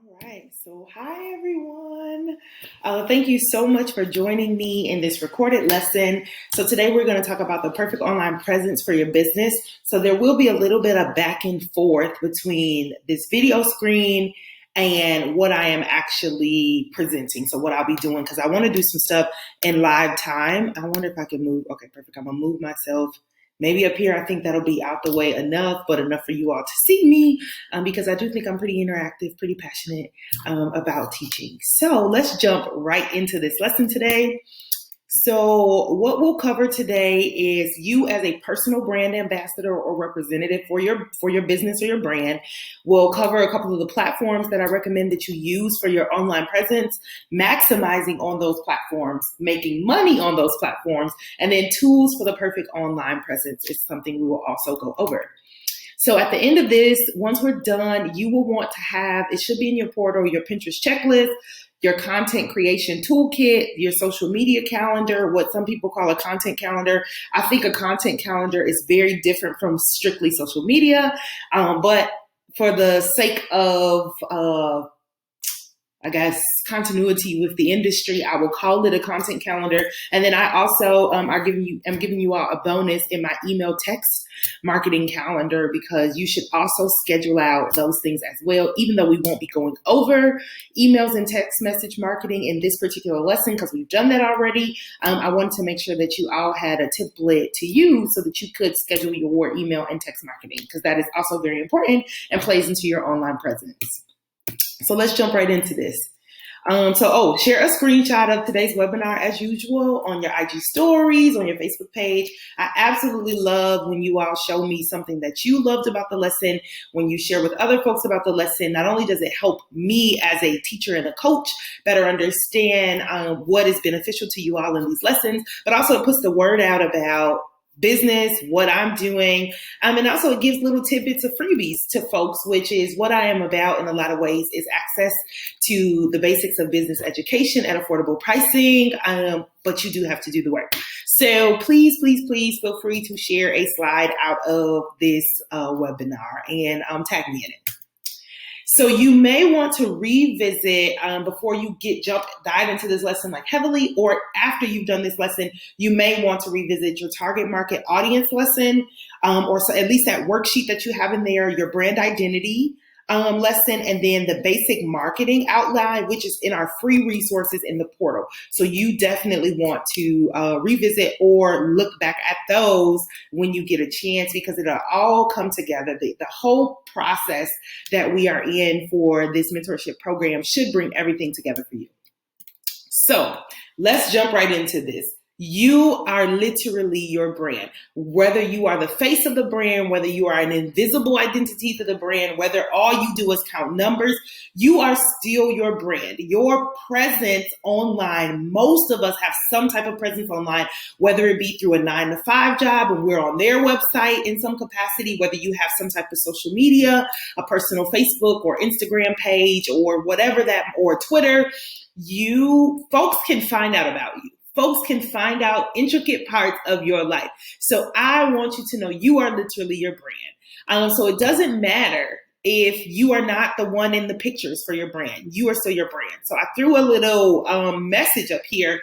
All right. So, hi, everyone. Thank you so much for joining me in this recorded lesson. So, today we're going to talk about the perfect online presence for your business. So, there will be a little bit of back and forth between this video screen and what I am actually presenting. So, what I'll be doing, because I want to do some stuff in live time. I wonder if I can move. Okay, perfect. I'm going to move myself. Maybe up here, I think that'll be out the way enough, but enough for you all to see me because I do think I'm pretty interactive, pretty passionate about teaching. So let's jump right into this lesson today. So what we'll cover today is you as a personal brand ambassador or representative for your business or your brand. We'll cover a couple of the platforms that I recommend that you use for your online presence, maximizing on those platforms, making money on those platforms, and then tools for the perfect online presence is something we will also go over. So at the end of this, once we're done, you will want to have, it should be in your portal, your Pinterest checklist, your content creation toolkit, your social media calendar, what some people call a content calendar. I think a content calendar is very different from strictly social media. But for the sake of continuity with the industry, I will call it a content calendar. And then I also am giving you all a bonus in my email text marketing calendar, because you should also schedule out those things as well, even though we won't be going over emails and text message marketing in this particular lesson because we've done that already. I wanted to make sure that you all had a template to use so that you could schedule your email and text marketing, because that is also very important and plays into your online presence. So let's jump right into this. Share a screenshot of today's webinar as usual on your IG stories, on your Facebook page. I absolutely love when you all show me something that you loved about the lesson. When you share with other folks about the lesson, not only does it help me as a teacher and a coach better understand what is beneficial to you all in these lessons, but also it puts the word out about business, what I'm doing. And also it gives little tidbits of freebies to folks, which is what I am about in a lot of ways, is access to the basics of business education at affordable pricing. But you do have to do the work. So please feel free to share a slide out of this webinar and tag me in it. So you may want to revisit before you dive into this lesson like heavily, or after you've done this lesson, you may want to revisit your target market audience lesson, or so at least that worksheet that you have in there, your brand identity lesson, and then the basic marketing outline, which is in our free resources in the portal. So you definitely want to revisit or look back at those when you get a chance, because it'll all come together. The whole process that we are in for this mentorship program should bring everything together for you. So let's jump right into this. You are literally your brand. Whether you are the face of the brand, whether you are an invisible identity to the brand, whether all you do is count numbers, you are still your brand. Your presence online, most of us have some type of presence online, whether it be through a 9-to-5 job and we're on their website in some capacity, whether you have some type of social media, a personal Facebook or Instagram page or whatever or Twitter, folks can find out about you. Folks can find out intricate parts of your life. So I want you to know you are literally your brand. So it doesn't matter if you are not the one in the pictures for your brand. You are still your brand. So I threw a little message up here,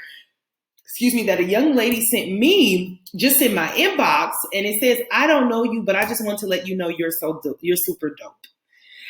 that a young lady sent me just in my inbox. And it says, I don't know you, but I just want to let you know you're super dope.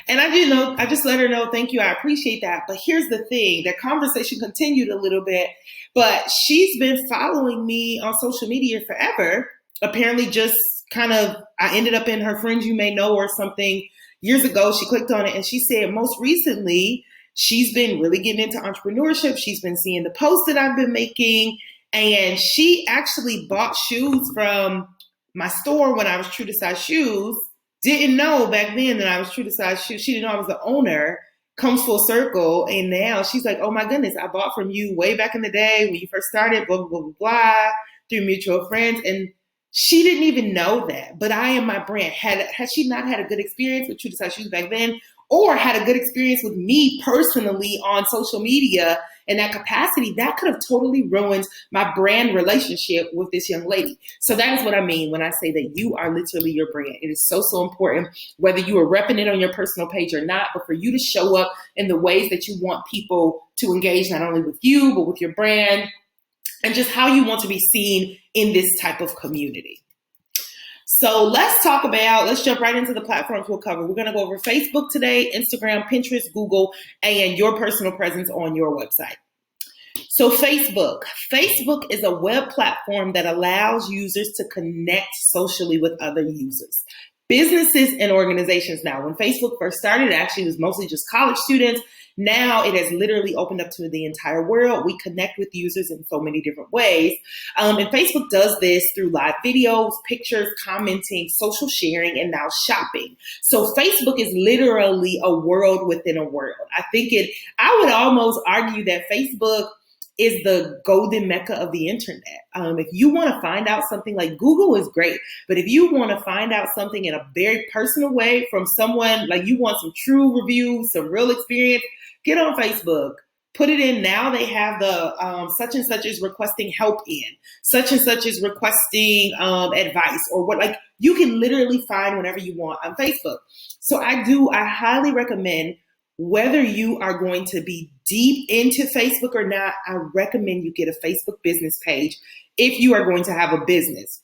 And I just let her know, thank you, I appreciate that. But here's the thing, that conversation continued a little bit, but she's been following me on social media forever. Apparently I ended up in her Friends You May Know or something years ago. She clicked on it and she said most recently, she's been really getting into entrepreneurship. She's been seeing the posts that I've been making. And she actually bought shoes from my store when I was True to Size Shoes. Didn't know back then that I was True to Size Shoes. She didn't know I was the owner. Comes full circle. And now she's like, oh my goodness, I bought from you way back in the day when you first started, blah, blah, blah, blah, through mutual friends. And she didn't even know that. But I am my brand. Had she not had a good experience with True to Size Shoes back then, or had a good experience with me personally on social media in that capacity, that could have totally ruined my brand relationship with this young lady. So that is what I mean when I say that you are literally your brand. It is so, so important, whether you are repping it on your personal page or not, but for you to show up in the ways that you want people to engage, not only with you, but with your brand, and just how you want to be seen in this type of community. So let's jump right into the platforms we'll cover. We're going to go over Facebook today, Instagram, Pinterest, Google, and your personal presence on your website. So Facebook is a web platform that allows users to connect socially with other users. Businesses and organizations now, when Facebook first started, it actually was mostly just college students. Now it has literally opened up to the entire world. We connect with users in so many different ways. And Facebook does this through live videos, pictures, commenting, social sharing, and now shopping. So Facebook is literally a world within a world. I would almost argue that Facebook is the golden mecca of the internet. If you want to find out something, like Google is great, but if you want to find out something in a very personal way from someone, like you want some true reviews, some real experience, get on Facebook. Put it in. Now they have the such and such is requesting help in, such and such is requesting advice, or what, like you can literally find whatever you want on Facebook. So I highly recommend, whether you are going to be deep into Facebook or not, I recommend you get a Facebook business page if you are going to have a business.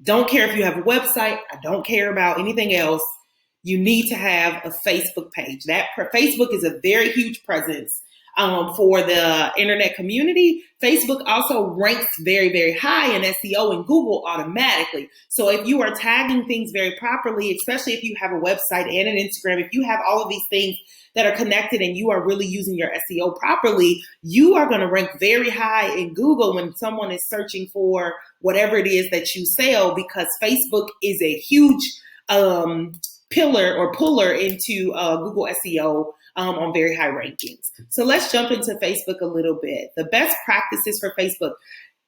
Don't care if you have a website. I don't care about anything else. You need to have a Facebook page. Facebook is a very huge presence for the internet community. Facebook also ranks very, very high in SEO and Google automatically. So if you are tagging things very properly, especially if you have a website and an Instagram, if you have all of these things that are connected and you are really using your SEO properly, you are going to rank very high in Google when someone is searching for whatever it is that you sell, because Facebook is a huge pillar or puller into Google SEO on very high rankings. So let's jump into Facebook a little bit. The best practices for Facebook.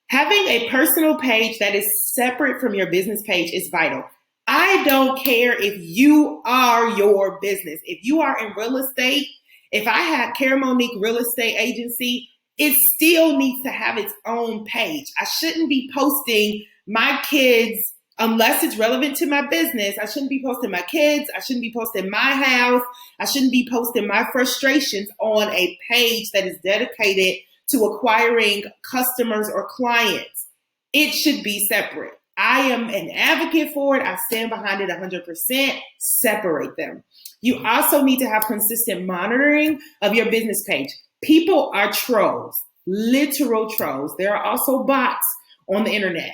Having a personal page that is separate from your business page is vital. I don't care if you are your business. If you are in real estate, if I had Cara Monique Real Estate Agency, it still needs to have its own page. I shouldn't be posting my kids unless it's relevant to my business. I shouldn't be posting my kids. I shouldn't be posting my house. I shouldn't be posting my frustrations on a page that is dedicated to acquiring customers or clients. It should be separate. I am an advocate for it. I stand behind it 100%. Separate them. You also need to have consistent monitoring of your business page. People are trolls, literal trolls. There are also bots on the internet.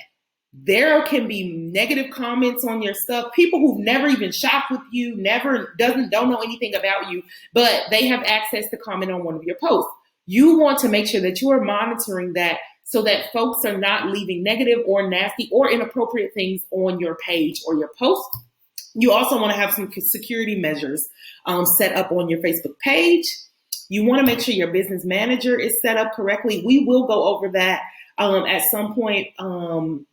There can be negative comments on your stuff. People who've never even shopped with you, don't know anything about you, but they have access to comment on one of your posts. You want to make sure that you are monitoring that so that folks are not leaving negative or nasty or inappropriate things on your page or your post. You also want to have some security measures set up on your Facebook page. You want to make sure your business manager is set up correctly. We will go over that at some point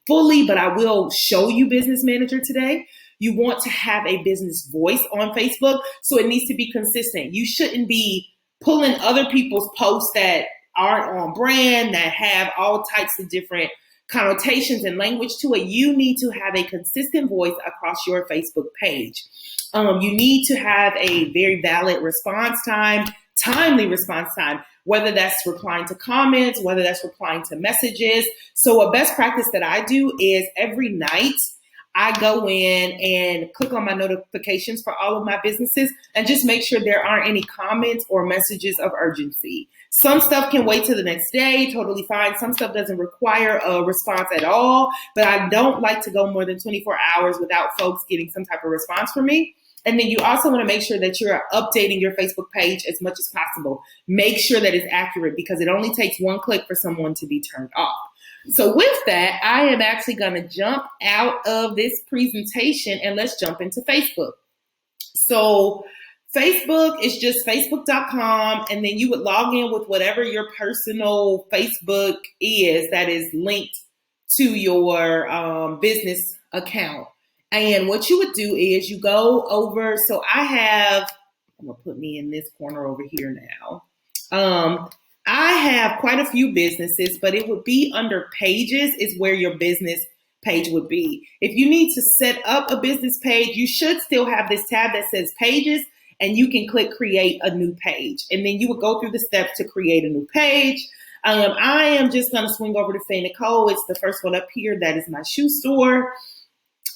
fully, but I will show you Business Manager today. You want to have a business voice on Facebook, so it needs to be consistent. You shouldn't be pulling other people's posts that aren't on brand, that have all types of different connotations and language to it. You need to have a consistent voice across your Facebook page. You need to have a very valid response time, timely response time, whether that's replying to comments, whether that's replying to messages. So a best practice that I do is every night I go in and click on my notifications for all of my businesses and just make sure there aren't any comments or messages of urgency. Some stuff can wait till the next day, totally fine. Some stuff doesn't require a response at all, but I don't like to go more than 24 hours without folks getting some type of response from me. And then you also want to make sure that you're updating your Facebook page as much as possible. Make sure that it's accurate, because it only takes one click for someone to be turned off. So with that, I am actually going to jump out of this presentation and let's jump into Facebook. So Facebook is just facebook.com, and then you would log in with whatever your personal Facebook is that is linked to your business account. And what you would do is you go over, so I have I'm gonna put me in this corner over here now. I have quite a few businesses, but it would be under pages is where your business page would be. If you need to set up a business page, you should still have this tab that says pages, and you can click create a new page. And then you would go through the steps to create a new page. I am just going to swing over to Faye Nicole. It's the first one up here. That is my shoe store.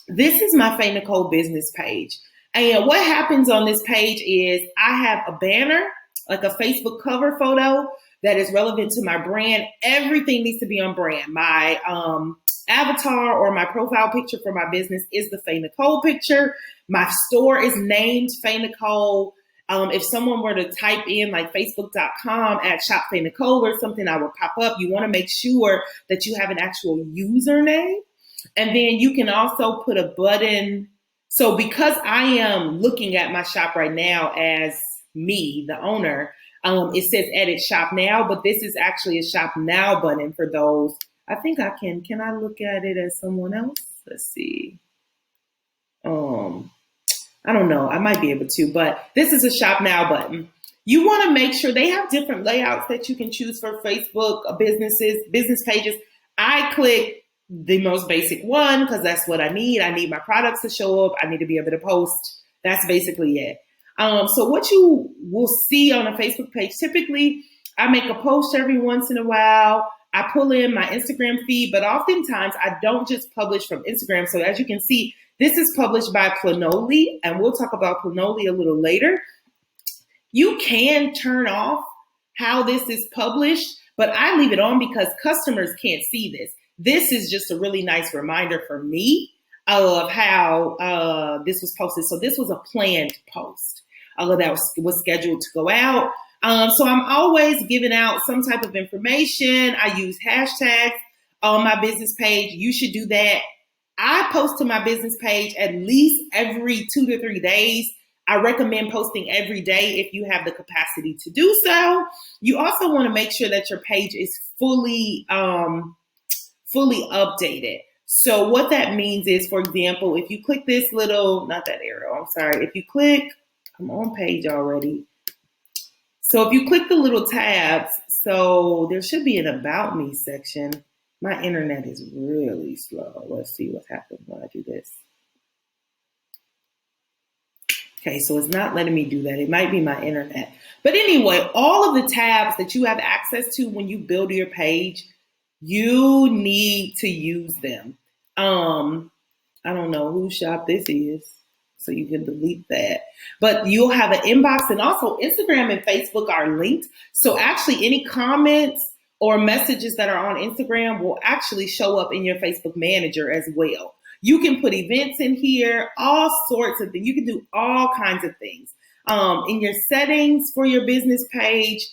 This is my Faye Nicole business page. And what happens on this page is I have a banner, like a Facebook cover photo that is relevant to my brand. Everything needs to be on brand. My avatar or my profile picture for my business is the Faye Nicole picture. My store is named Faye Nicole. If someone were to type in like facebook.com at shop Faye Nicole or something, I would pop up. You want to make sure that you have an actual username. And then you can also put a button. So because I am looking at my shop right now as me, the owner, it says edit shop now, but this is actually a shop now button for those. I think I can I look at it as someone else? Let's see. I don't know. I might be able to, but this is a shop now button. You want to make sure they have different layouts that you can choose for Facebook business pages. I click the most basic one because that's what I need. I need my products to show up. I need to be able to post. That's basically it. So what you will see on a Facebook page, typically I make a post every once in a while. I pull in my Instagram feed, but oftentimes I don't just publish from Instagram. So as you can see, this is published by Planoly, and we'll talk about Planoly a little later. You can turn off how this is published, but I leave it on because customers can't see this. This is just a really nice reminder for me of how this was posted. So this was a planned post that was scheduled to go out. So I'm always giving out some type of information. I use hashtags on my business page. You should do that. I post to my business page at least every 2 to 3 days. I recommend posting every day if you have the capacity to do so. You also want to make sure that your page is fully updated. So what that means is, for example, if you click this little, not that arrow, I'm sorry. If you click, I'm on page already. So if you click the little tabs, so there should be an About Me section. My internet is really slow. Let's see what happens when I do this. Okay, so it's not letting me do that. It might be my internet. But anyway, all of the tabs that you have access to when you build your page, you need to use them. I don't know whose shop this is, so you can delete that. But you'll have an inbox, and also Instagram and Facebook are linked. So actually any comments or messages that are on Instagram will actually show up in your Facebook Manager as well. You can put events in here, all sorts of things. You can do all kinds of things. In your settings for your business page,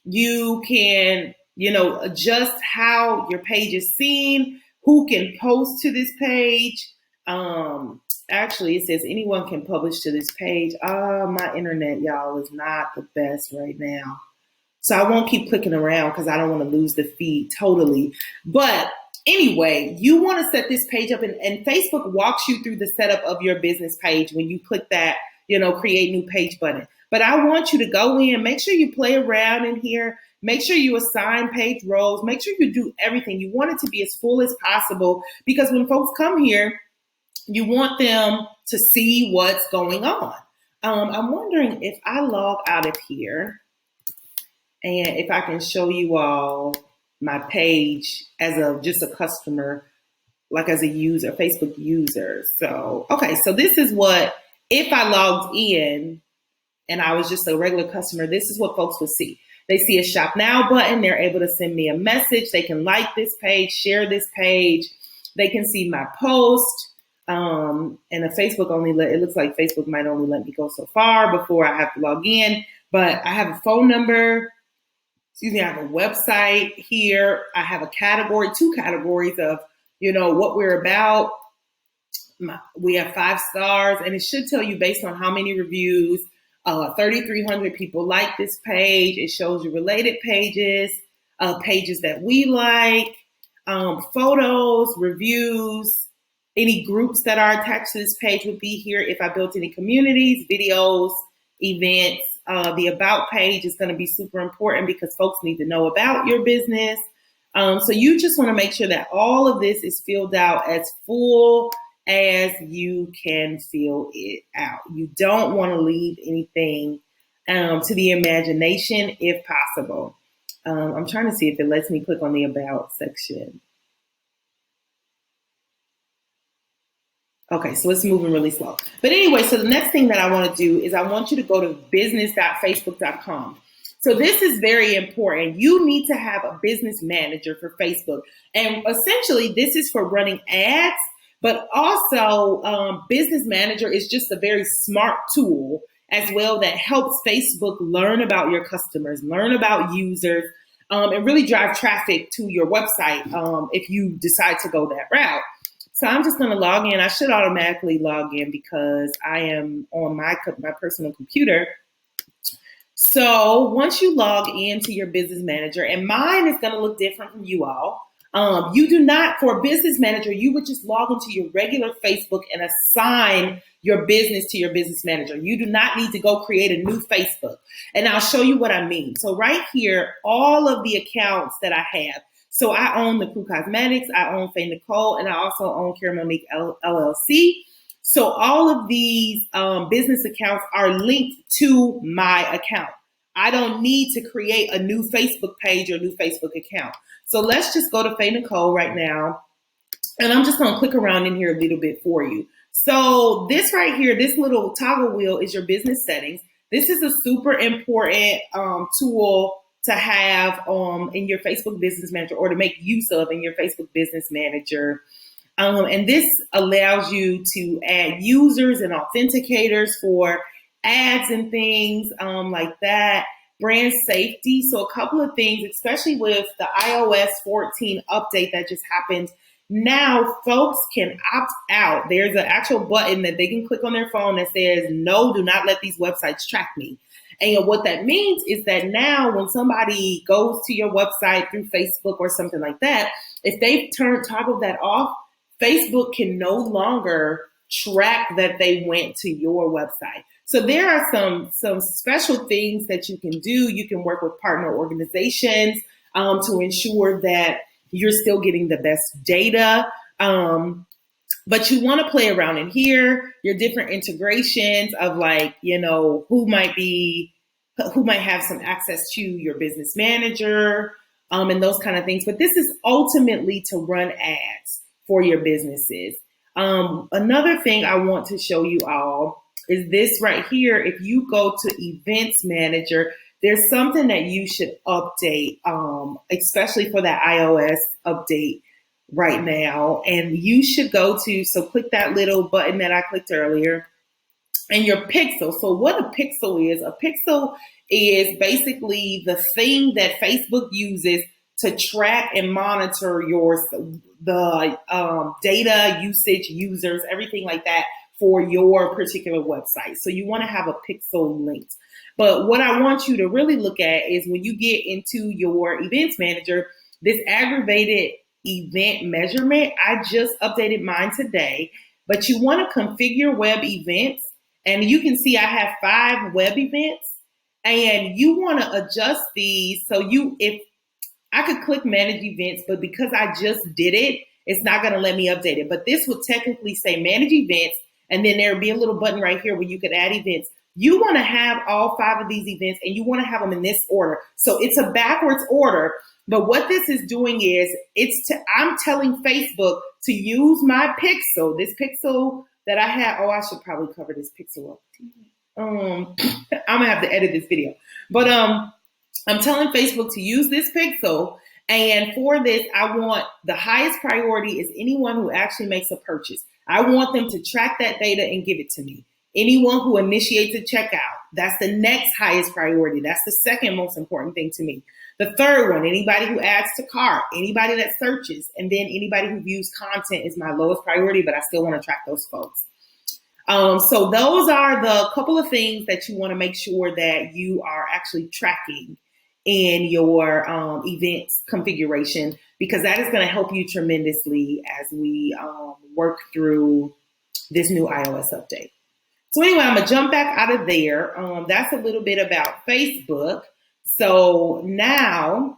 you can, adjust how your page is seen, who can post to this page. Actually, it says anyone can publish to this page. My internet, y'all, is not the best right now. So I won't keep clicking around because I don't want to lose the feed totally. But anyway, you want to set this page up, and Facebook walks you through the setup of your business page when you click that, create new page button. But I want you to go in, make sure you play around in here, make sure you assign page roles, make sure you do everything. You want it to be as full as possible because when folks come here, you want them to see what's going on. I'm wondering if I log out of here and if I can show you all my page as just a customer, like as a user, Facebook user. So, okay, so this is what, if I logged in and I was just a regular customer, this is what folks would see. They see a shop now button. They're able to send me a message. They can like this page, share this page. They can see my post. And a Facebook it looks like Facebook might only let me go so far before I have to log in, but I have a phone number. I have a website here. I have two categories of, what we're about. We have 5 stars, and it should tell you based on how many reviews. 3,300 people like this page. It shows you related pages, pages that we like, photos, reviews. Any groups that are attached to this page would be here. If I built any communities, videos, events. The about page is going to be super important because folks need to know about your business. So you just want to make sure that all of this is filled out as full as you can fill it out. You don't want to leave anything to the imagination if possible. I'm trying to see if it lets me click on the about section. Okay, so it's moving really slow. But anyway, so the next thing that I want to do is I want you to go to business.facebook.com. So this is very important. You need to have a business manager for Facebook. And essentially, this is for running ads, but also business manager is just a very smart tool as well that helps Facebook learn about your customers, learn about users, and really drive traffic to your website if you decide to go that route. So I'm just going to log in. I should automatically log in because I am on my personal computer. So once you log into your business manager, and mine is going to look different from you all. You do not, for a business manager, you would just log into your regular Facebook and assign your business to your business manager. You do not need to go create a new Facebook. And I'll show you what I mean. So right here, all of the accounts that I have. So I own the Crew Cosmetics, I own Faye Nicole, and I also own Karen Monique LLC. So all of these business accounts are linked to my account. I don't need to create a new Facebook page or a new Facebook account. So let's just go to Faye Nicole right now. And I'm just going to click around in here a little bit for you. So this right here, this little toggle wheel is your business settings. This is a super important tool to have in your Facebook Business Manager or to make use of in your Facebook Business Manager. And this allows you to add users and authenticators for ads and things like that. Brand safety. So a couple of things, especially with the iOS 14 update that just happened. Now folks can opt out. There's an actual button that they can click on their phone that says, no, do not let these websites track me. And what that means is that now when somebody goes to your website through Facebook or something like that, if they toggle that off, Facebook can no longer track that they went to your website. So there are some special things that you can do. You can work with partner organizations to ensure that you're still getting the best data. But you want to play around in here, your different integrations of like, who might have some access to your business manager and those kind of things. But this is ultimately to run ads for your businesses. Another thing I want to show you all is this right here. If you go to Events Manager, there's something that you should update, especially for that iOS update right now. And you should go to, so click that little button that I clicked earlier and your pixel. So what a pixel is basically the thing that Facebook uses to track and monitor the data, usage, users, everything like that for your particular website. So you want to have a pixel linked. But what I want you to really look at is when you get into your events manager, this aggravated event measurement, I just updated mine today, but you want to configure web events. And you can see I have 5 web events and you want to adjust these. So if I could click manage events, but because I just did it, it's not going to let me update it. But this would technically say manage events. And then there would be a little button right here where you could add events. You want to have all 5 of these events and you want to have them in this order. So it's a backwards order. But what this is doing is I'm telling Facebook to use my pixel, this pixel that I have. Oh, I should probably cover this pixel up. I'm going to have to edit this video. But I'm telling Facebook to use this pixel. And for this, I want the highest priority is anyone who actually makes a purchase. I want them to track that data and give it to me. Anyone who initiates a checkout, that's the next highest priority. That's the second most important thing to me. The third one, anybody who adds to cart, anybody that searches, and then anybody who views content is my lowest priority, but I still want to track those folks. So those are the couple of things that you want to make sure that you are actually tracking in your events configuration, because that is going to help you tremendously as we work through this new iOS update. So anyway, I'm gonna jump back out of there. That's a little bit about Facebook. So now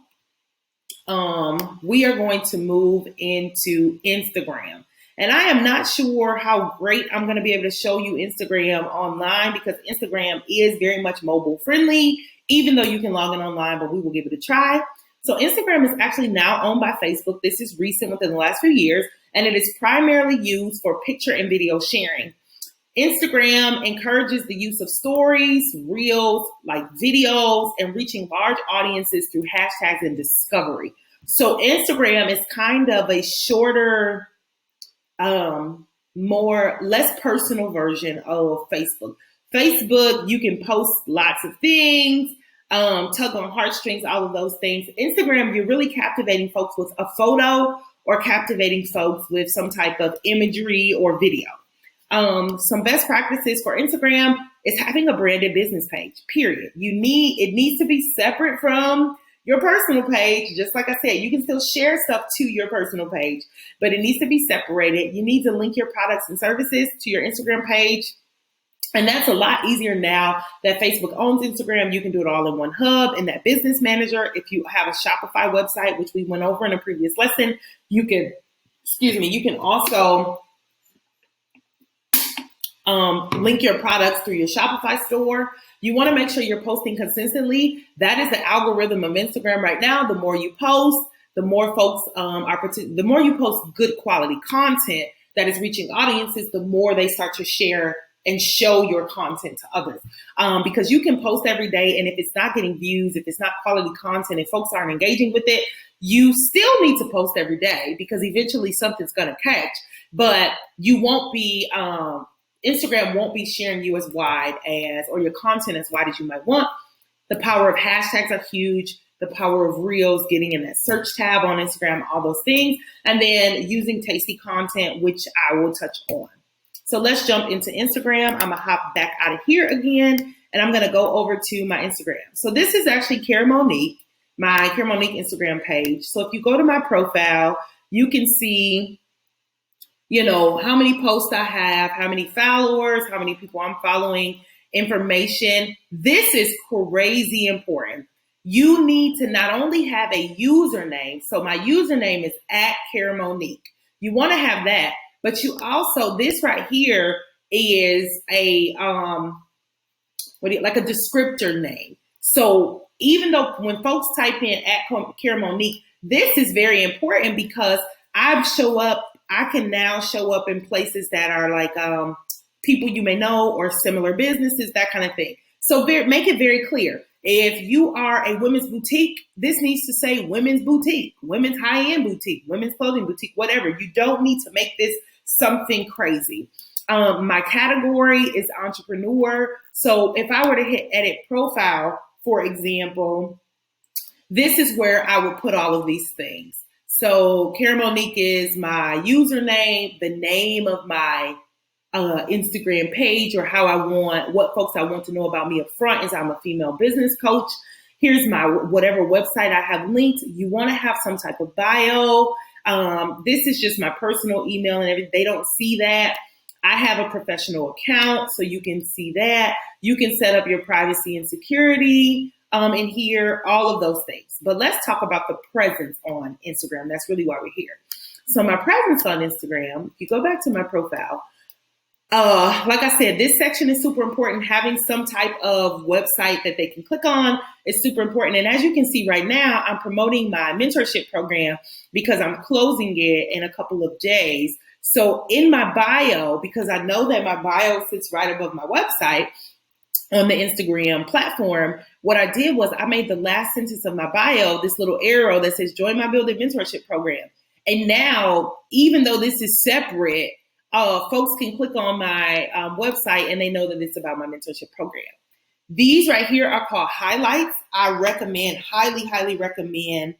we are going to move into Instagram. And I am not sure how great I'm going to be able to show you Instagram online because Instagram is very much mobile friendly, even though you can log in online, but we will give it a try. So Instagram is actually now owned by Facebook. This is recent within the last few years, and it is primarily used for picture and video sharing. Instagram encourages the use of stories, reels, like videos, and reaching large audiences through hashtags and discovery. So Instagram is kind of a shorter, less personal version of Facebook. Facebook, you can post lots of things, tug on heartstrings, all of those things. Instagram, you're really captivating folks with a photo or captivating folks with some type of imagery or video. Some best practices for Instagram is having a branded business page, period. It needs to be separate from your personal page. Just like I said, you can still share stuff to your personal page, but it needs to be separated. You need to link your products and services to your Instagram page. And that's a lot easier now that Facebook owns Instagram. You can do it all in one hub. In that business manager, if you have a Shopify website, which we went over in a previous lesson, you can also link your products through your Shopify store. You want to make sure you're posting consistently. That is the algorithm of Instagram right now. The more you post, the more folks the more you post good quality content that is reaching audiences, the more they start to share and show your content to others. Because you can post every day, and if it's not getting views, if it's not quality content, if folks aren't engaging with it, you still need to post every day because eventually something's going to catch. But you won't be Instagram won't be sharing you as wide as, or your content as wide as you might want. The power of hashtags are huge. The power of reels, getting in that search tab on Instagram, all those things. And then using tasty content, which I will touch on. So let's jump into Instagram. I'm going to hop back out of here again, and I'm going to go over to my Instagram. So this is actually Cara Monique, my Cara Monique Instagram page. So if you go to my profile, you can see how many posts I have, how many followers, how many people I'm following, information. This is crazy important. You need to not only have a username. So my username is @CaraMonique. You want to have that, but you also, this right here is a, like a descriptor name. So even though when folks type in @CaraMonique, this is very important because I can now show up in places that are like people you may know or similar businesses, that kind of thing. So make it very clear. If you are a women's boutique, this needs to say women's boutique, women's high-end boutique, women's clothing boutique, whatever. You don't need to make this something crazy. My category is entrepreneur. So if I were to hit edit profile, for example, this is where I would put all of these things. So Cara Monique is my username, the name of my Instagram page, or what folks I want to know about me up front is I'm a female business coach. Here's my whatever website I have linked. You want to have some type of bio. This is just my personal email and everything. They don't see that. I have a professional account, so you can see that. You can set up your privacy and security in here, all of those things. But let's talk about the presence on Instagram. That's really why we're here. So my presence on Instagram, if you go back to my profile, like I said, this section is super important. Having some type of website that they can click on is super important. And as you can see right now, I'm promoting my mentorship program because I'm closing it in a couple of days. So in my bio, because I know that my bio sits right above my website on the Instagram platform, what I did was I made the last sentence of my bio this little arrow that says, join my building mentorship program. And now, even though this is separate, folks can click on my website and they know that it's about my mentorship program. These right here are called highlights. I highly recommend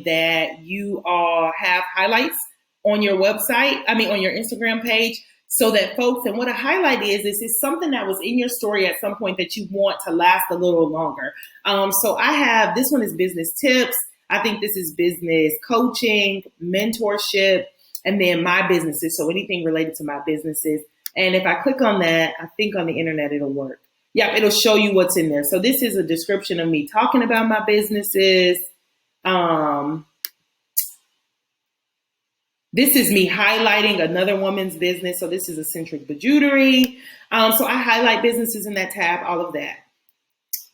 that you all have highlights on your website, on your Instagram page, so that folks, and what a highlight is it's something that was in your story at some point that you want to last a little longer. So I have, this one is business tips. I think this is business coaching, mentorship. and then my businesses. So anything related to my businesses. And if I click on that, I think on the internet it'll work. Yeah, it'll show you what's in there. So this is a description of me talking about my businesses. This is me highlighting another woman's business. So this is Eccentric Bijouterie. So I highlight businesses in that tab, all of that.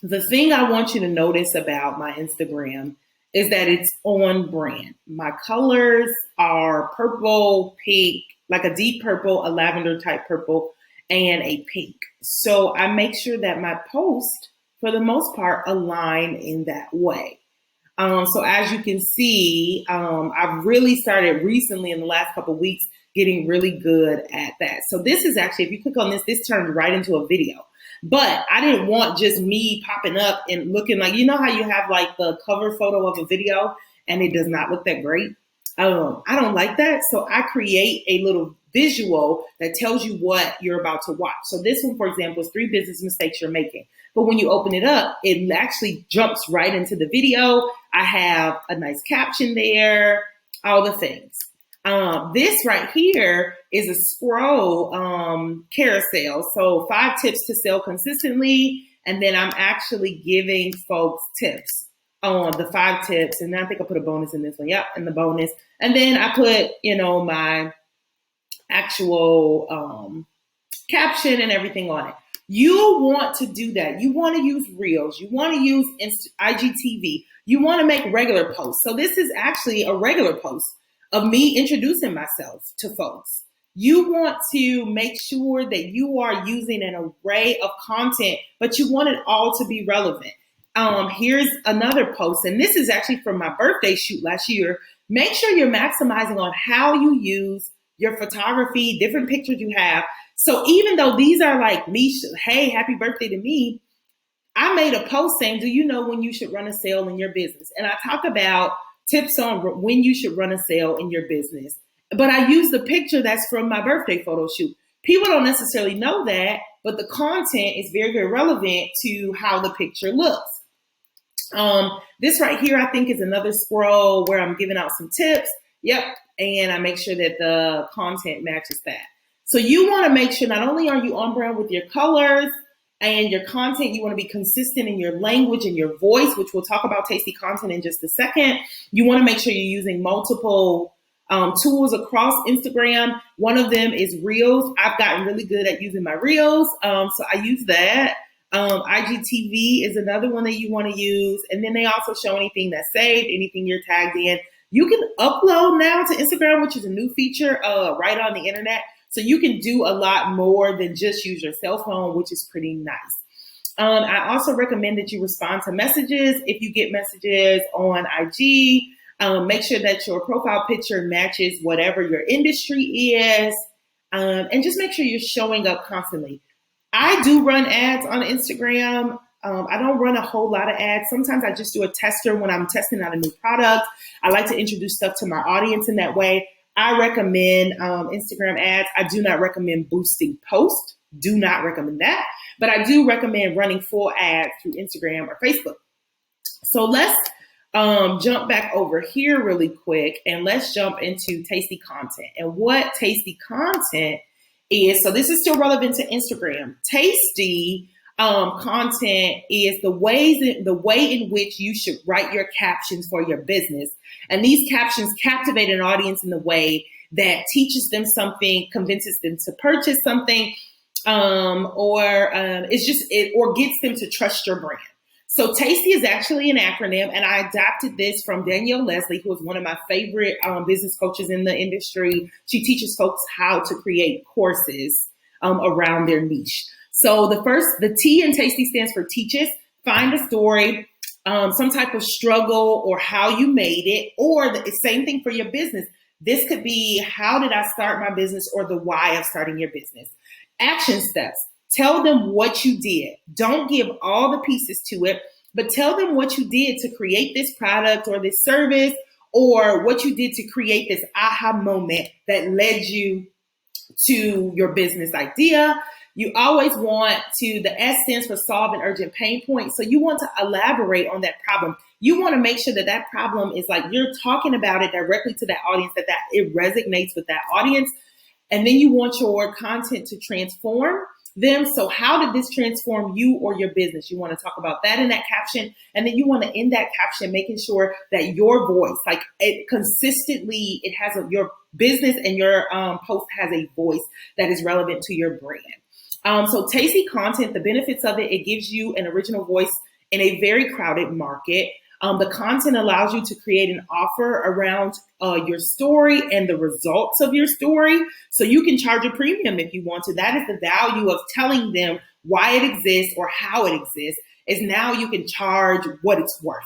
The thing I want you to notice about my Instagram is that it's on brand. My colors are purple, pink, like a deep purple, a lavender type purple, and a pink. So I make sure that my posts, for the most part, align in that way. So as you can see, I've really started recently in the last couple of weeks getting really good at that. So this is actually, if you click on this, this turned right into a video. But I didn't want just me popping up and looking like, you know how you have like the cover photo of a video and it does not look that great? I don't like that. So I create a little visual that tells you what you're about to watch. So this one, for example, is 3 business mistakes you're making. But when you open it up, it actually jumps right into the video. I have a nice caption there, all the things. This right here is a scroll carousel. So 5 tips to sell consistently. And then I'm actually giving folks tips on the 5 tips. And I think I put a bonus in this one. Yep, and the bonus. And then I put, my actual caption and everything on it. You want to do that. You want to use Reels. You want to use IGTV. You want to make regular posts. So this is actually a regular post of me introducing myself to folks. You want to make sure that you are using an array of content, but you want it all to be relevant. Here's another post, and this is actually from my birthday shoot last year. Make sure you're maximizing on how you use your photography, different pictures you have. So even though these are like me, hey, happy birthday to me, I made a post saying, do you know when you should run a sale in your business? And I talk about tips on when you should run a sale in your business. But I use the picture that's from my birthday photo shoot. People don't necessarily know that, but the content is very, very relevant to how the picture looks. This right here, I think, is another scroll where I'm giving out some tips. Yep. And I make sure that the content matches that. So you want to make sure not only are you on brand with your colors and your content, you want to be consistent in your language and your voice, which we'll talk about tasty content in just a second. You want to make sure you're using multiple tools across Instagram. One of them is Reels. I've gotten really good at using my Reels. So I use that. IGTV is another one that you want to use. And then they also show anything that's saved, anything you're tagged in. You can upload now to Instagram, which is a new feature right on the internet. So you can do a lot more than just use your cell phone, which is pretty nice. I also recommend that you respond to messages. If you get messages on IG, make sure that your profile picture matches whatever your industry is. And just make sure you're showing up constantly. I do run ads on Instagram. I don't run a whole lot of ads. Sometimes I just do a tester when I'm testing out a new product. I like to introduce stuff to my audience in that way. I recommend Instagram ads. I do not recommend boosting posts. Do not recommend that. But I do recommend running full ads through Instagram or Facebook. So let's jump back over here really quick and let's jump into tasty content. And what tasty content is, so this is still relevant to Instagram. Tasty content is the way in which you should write your captions for your business. And these captions captivate an audience in the way that teaches them something, convinces them to purchase something, or gets them to trust your brand. So Tasty is actually an acronym, and I adapted this from Danielle Leslie, who is one of my favorite business coaches in the industry. She teaches folks how to create courses around their niche. So the T in Tasty stands for teaches. Find a story, some type of struggle or how you made it, or the same thing for your business. This could be, how did I start my business, or the why of starting your business. Action steps. Tell them what you did. Don't give all the pieces to it, but tell them what you did to create this product or this service, or what you did to create this aha moment that led you to your business idea. You always want to, the S stands for solve an urgent pain point. So you want to elaborate on that problem. You want to make sure that that problem is like you're talking about it directly to that audience, that it resonates with that audience. And then you want your content to transform them. So how did this transform you or your business? You want to talk about that in that caption. And then you want to end that caption making sure that your voice, like it consistently, it has your business and your post has a voice that is relevant to your brand. So tasty content, the benefits of it, it gives you an original voice in a very crowded market. The content allows you to create an offer around your story and the results of your story. So you can charge a premium if you want to. That is the value of telling them why it exists or how it exists, is now you can charge what it's worth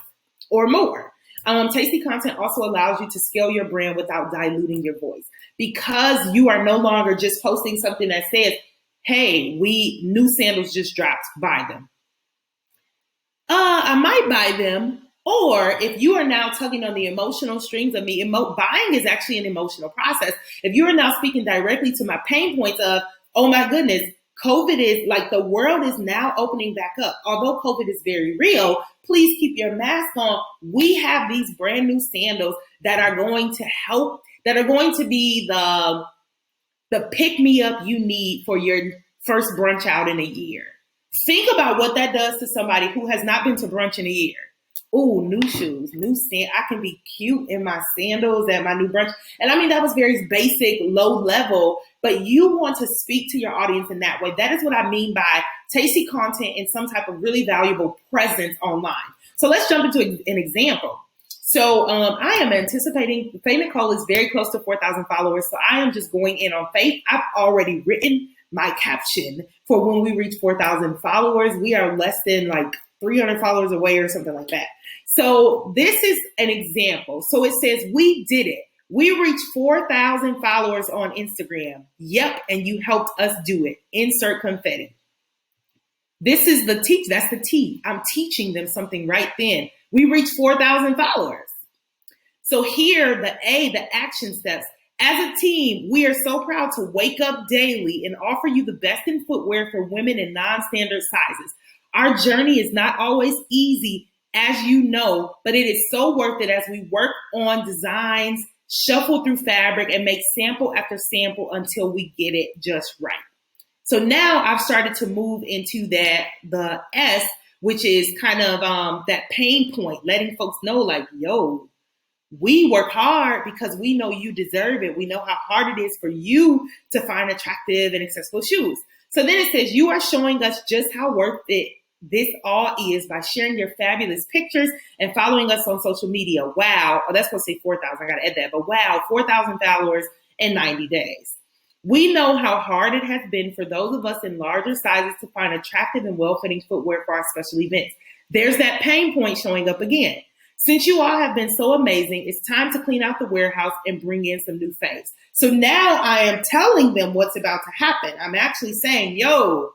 or more. Tasty content also allows you to scale your brand without diluting your voice, because you are no longer just posting something that says, hey, new sandals just dropped, buy them. I might buy them. Or if you are now tugging on the emotional strings of me, buying is actually an emotional process. If you are now speaking directly to my pain points of, oh my goodness, COVID is like, the world is now opening back up. Although COVID is very real, please keep your mask on. We have these brand new sandals that are going to help, that are going to be the pick me up you need for your first brunch out in a year. Think about what that does to somebody who has not been to brunch in a year. Ooh, new shoes, I can be cute in my sandals at my new brunch. And I mean, that was very basic, low level, but you want to speak to your audience in that way. That is what I mean by tasty content and some type of really valuable presence online. So let's jump into an example. So I am anticipating, Faye Nicole is very close to 4,000 followers. So I am just going in on Faith. I've already written my caption for when we reach 4,000 followers. We are less than like 300 followers away or something like that. So this is an example. So it says, we did it. We reached 4,000 followers on Instagram. Yep. And you helped us do it. Insert confetti. This is the teach. That's the T. I'm teaching them something right then. We reached 4,000 followers. So here, the A, the action steps. As a team, we are so proud to wake up daily and offer you the best in footwear for women in non-standard sizes. Our journey is not always easy, as you know, but it is so worth it as we work on designs, shuffle through fabric, and make sample after sample until we get it just right. So now I've started to move into the S, which is kind of that pain point, letting folks know like, yo, we work hard because we know you deserve it. We know how hard it is for you to find attractive and accessible shoes. So then it says, you are showing us just how worth it this all is by sharing your fabulous pictures and following us on social media. Wow. Oh, that's supposed to say 4,000. I got to add that. But wow, 4,000 followers in 90 days. We know how hard it has been for those of us in larger sizes to find attractive and well-fitting footwear for our special events. There's that pain point showing up again. Since you all have been so amazing, it's time to clean out the warehouse and bring in some new face. So now I am telling them what's about to happen. I'm actually saying, yo,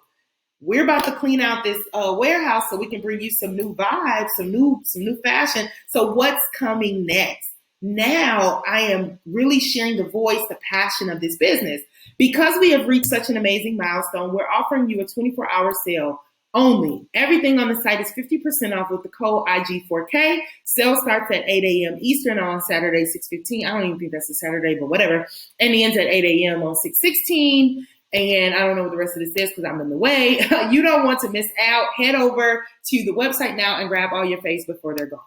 we're about to clean out this warehouse so we can bring you some new vibes, some new fashion. So what's coming next? Now I am really sharing the voice, the passion of this business. Because we have reached such an amazing milestone, we're offering you a 24-hour sale only. Everything on the site is 50% off with the code IG4K. Sale starts at 8 a.m. Eastern on Saturday, 6/15. I don't even think that's a Saturday, but whatever. And it ends at 8 a.m. on 6/16. And I don't know what the rest of this is because I'm in the way. You don't want to miss out. Head over to the website now and grab all your faves before they're gone.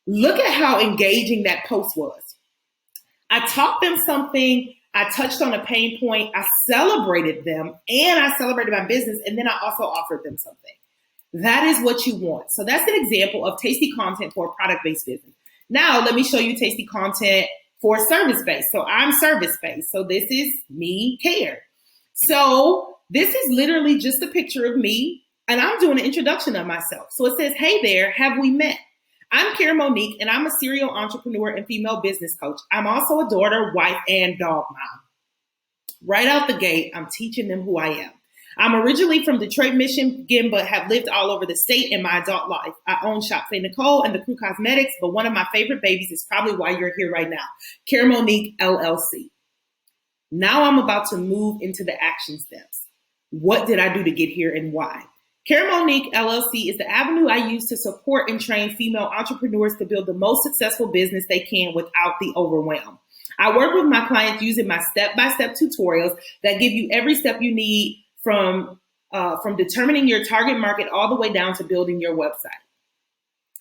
Look at how engaging that post was. I taught them something. I touched on a pain point. I celebrated them and I celebrated my business. And then I also offered them something. That is what you want. So that's an example of tasty content for a product-based business. Now, let me show you tasty content for service-based. So I'm service-based. So this is me care. So this is literally just a picture of me and I'm doing an introduction of myself. So it says, hey there, have we met? I'm Kara Monique and I'm a serial entrepreneur and female business coach. I'm also a daughter, wife, and dog mom. Right out the gate, I'm teaching them who I am. I'm originally from Detroit, Michigan, but have lived all over the state in my adult life. I own Shop Faye Nicole and The Crew Cosmetics, but one of my favorite babies is probably why you're here right now, Kara Monique, LLC. Now I'm about to move into the action steps. What did I do to get here and why? Karen Monique LLC is the avenue I use to support and train female entrepreneurs to build the most successful business they can without the overwhelm. I work with my clients using my step-by-step tutorials that give you every step you need from determining your target market all the way down to building your website.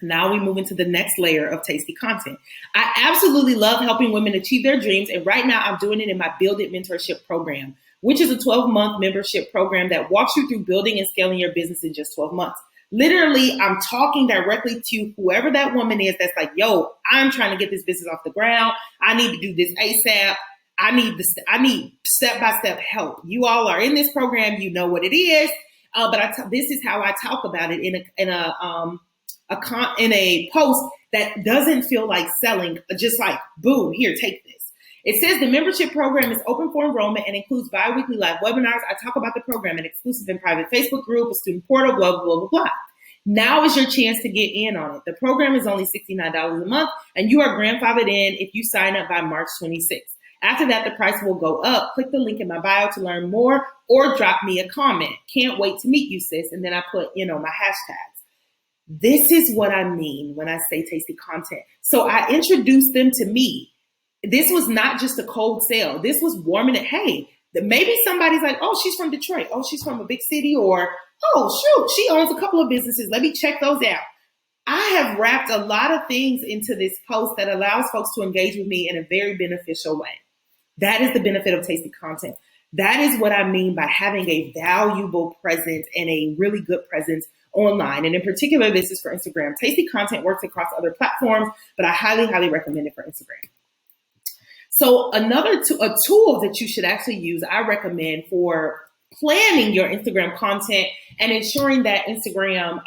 Now we move into the next layer of tasty content. I absolutely love helping women achieve their dreams. And right now I'm doing it in my Build It Mentorship program, which is a 12-month membership program that walks you through building and scaling your business in just 12 months. Literally, I'm talking directly to whoever that woman is that's like, yo, I'm trying to get this business off the ground. I need to do this ASAP. I need step-by-step help. You all are in this program. You know what it is. But this is how I talk about it in a post that doesn't feel like selling, just like, boom, here, take this. It says the membership program is open for enrollment and includes bi-weekly live webinars. I talk about the program, an exclusive and private Facebook group, a student portal, blah, blah, blah, blah. Now is your chance to get in on it. The program is only $69 a month, and you are grandfathered in if you sign up by March 26th. After that, the price will go up. Click the link in my bio to learn more or drop me a comment. Can't wait to meet you, sis. And then I put, my hashtags. This is what I mean when I say tasty content. So I introduced them to me. This was not just a cold sale. This was warming it. Hey, maybe somebody's like, oh, she's from Detroit. Oh, she's from a big city. Or, oh, shoot, she owns a couple of businesses. Let me check those out. I have wrapped a lot of things into this post that allows folks to engage with me in a very beneficial way. That is the benefit of tasty content. That is what I mean by having a valuable presence and a really good presence online. And in particular, this is for Instagram. Tasty content works across other platforms, but I highly, highly recommend it for Instagram. So a tool that you should actually use, I recommend for planning your Instagram content and ensuring that Instagram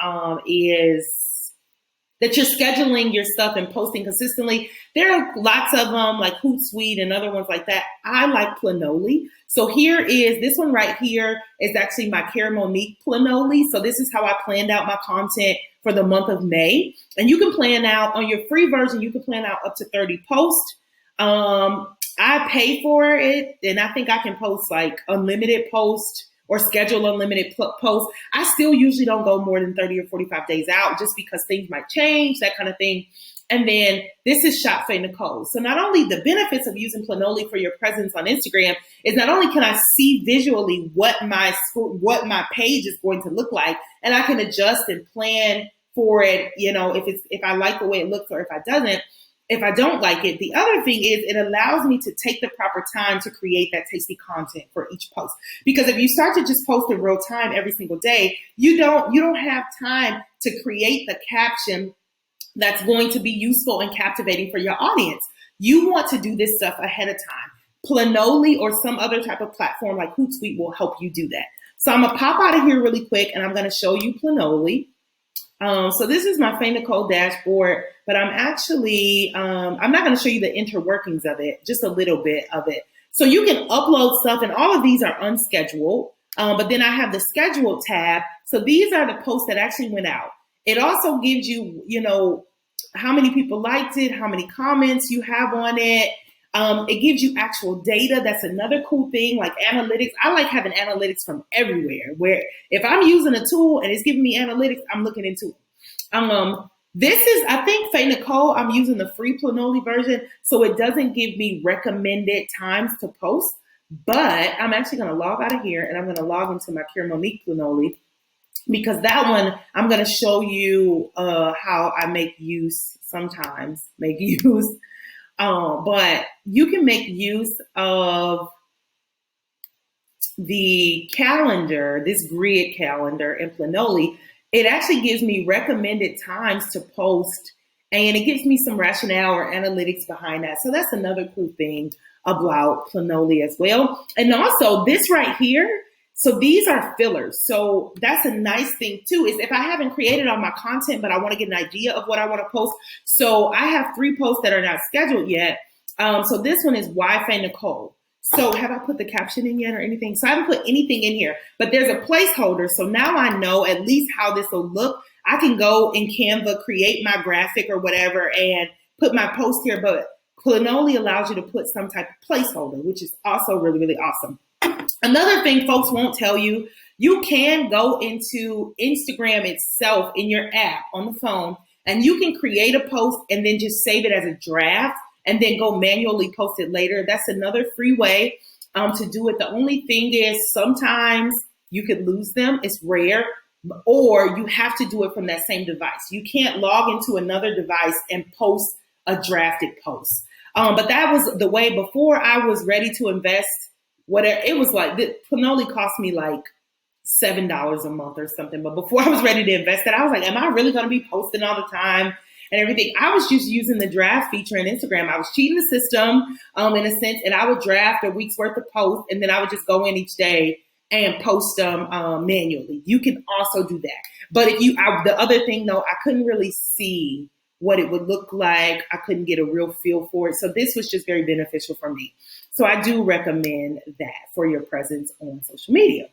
that you're scheduling your stuff and posting consistently. There are lots of them like Hootsuite and other ones like that. I like Planoly. So this one right here is actually my Karen Monique Planoly. So this is how I planned out my content for the month of May. And you can plan out on your free version, you can plan out up to 30 posts. I pay for it, and I think I can post like unlimited posts or schedule unlimited posts. I still usually don't go more than 30 or 45 days out just because things might change, that kind of thing. And then this is Shop Faye Nicole. So not only the benefits of using Planoly for your presence on Instagram is not only can I see visually what my page is going to look like, and I can adjust and plan for it, if I like the way it looks or if I don't like it. The other thing is it allows me to take the proper time to create that tasty content for each post. Because if you start to just post in real time every single day, you don't have time to create the caption that's going to be useful and captivating for your audience. You want to do this stuff ahead of time. Planoly or some other type of platform like Hootsuite will help you do that. So I'm going to pop out of here really quick and I'm going to show you Planoly. So this is my Faye Nicole dashboard, but I'm actually, I'm not going to show you the interworkings of it, just a little bit of it. So you can upload stuff and all of these are unscheduled, but then I have the scheduled tab. So these are the posts that actually went out. It also gives you, how many people liked it, how many comments you have on it. It gives you actual data. That's another cool thing, like analytics. I like having analytics from everywhere, where if I'm using a tool and it's giving me analytics, I'm looking into it. This is, I think, Faye Nicole, I'm using the free Planoly version, so it doesn't give me recommended times to post, but I'm actually going to log out of here and I'm going to log into my Karen Monique Planoly, because that one, I'm going to show you how I make use, but you can make use of the calendar, this grid calendar in Planoly. It actually gives me recommended times to post, and it gives me some rationale or analytics behind that. So that's another cool thing about Planoly as well. And also this right here, so these are fillers. So that's a nice thing too, is if I haven't created all my content, but I want to get an idea of what I want to post. So I have 3 posts that are not scheduled yet. So this one is Why Faye Nicole. So have I put the caption in yet or anything? So I haven't put anything in here, but there's a placeholder. So now I know at least how this will look. I can go in Canva, create my graphic or whatever, and put my post here. But Planoly allows you to put some type of placeholder, which is also really, really awesome. Another thing folks won't tell you, you can go into Instagram itself in your app on the phone, and you can create a post and then just save it as a draft and then go manually post it later. That's another free way to do it. The only thing is sometimes you could lose them. It's rare. Or you have to do it from that same device. You can't log into another device and post a drafted post. But that was the way before I was ready to invest. Whatever it was like, it only cost me like $7 a month or something. But before I was ready to invest it, I was like, am I really going to be posting all the time and everything? I was just using the draft feature in Instagram. I was cheating the system in a sense, and I would draft a week's worth of posts, and then I would just go in each day and post them manually. You can also do that. But the other thing though, I couldn't really see what it would look like. I couldn't get a real feel for it. So this was just very beneficial for me. So I do recommend that for your presence on social media.